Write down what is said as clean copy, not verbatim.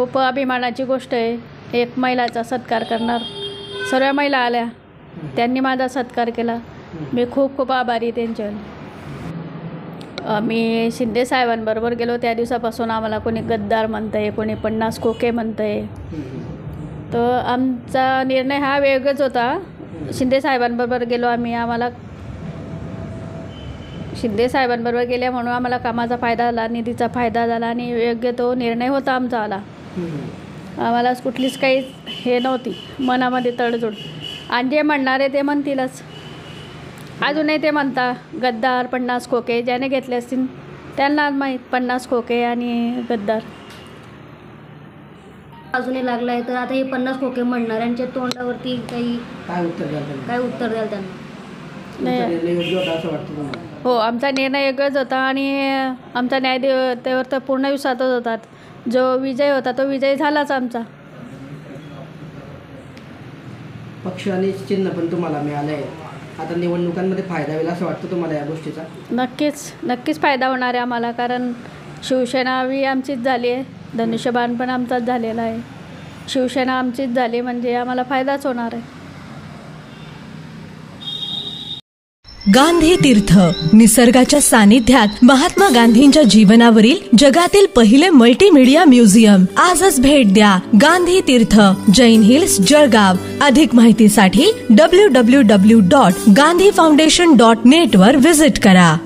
खूप अभिमानाची गोष्ट आहे. एक महिलाचा सत्कार करणार, सर्व महिला आल्या, त्यांनी माझा सत्कार केला. मी खूप खूप आभारी आहे त्यांचे. मी शिंदे साहेबांबरोबर गेलो त्या दिवसापासून आम्हाला कोणी गद्दार म्हणतं आहे, कोणी 50 खोके म्हणतं आहे. तर आमचा निर्णय हा वेगळाच होता. शिंदे साहेबांबरोबर गेलो आम्ही, आम्हाला शिंदे साहेबांबरोबर गेल्या म्हणून आम्हाला कामाचा फायदा झाला, निधीचा फायदा झाला आणि योग्य तो निर्णय होता आमचा आला. आम्हाला कुठलीच काही हे नव्हती मनामध्ये तडजोड. आणि जे म्हणणारे ते म्हणतीलच. अजूनही ते म्हणता गद्दार 50 खोके, ज्याने घेतले असतील त्यांना माहीत 50 खोके आणि गद्दार. अजूनही लागला आहे तर आता हे 50 खोके म्हणणाऱ्यांच्या तोंडावरती काय उत्तर द्याल त्यांना? हो, आमचा निर्णय वेगळाच होता आणि आमचा न्यायदेवतेवर तर पूर्ण विश्वासच होता. जो विजय होता तो विजय झालाच आमचा. पक्ष आणि चिन्ह पण तुम्हाला मिळालं आहे. आता निवडणुकांमध्ये फायदा होईल असं वाटतं तुम्हाला या गोष्टीचा? नक्कीच फायदा होणार आहे आम्हाला, कारण शिवसेना बी आमचीच झाली आहे, धनुष्यबाण पण आमचाच झालेला आहे. शिवसेना आमचीच झाली म्हणजे आम्हाला फायदाच होणार आहे. गांधी तीर्थ, निसर्गाच्या सानिध्यात महात्मा गांधींच्या जीवनावरील जगातील पहिले मल्टीमीडिया म्युझियम. आजच भेट द्या. गांधी तीर्थ, जैन हिल्स, जळगाव. अधिक माहितीसाठी www.gandhifoundation.net वर व्हिजिट करा.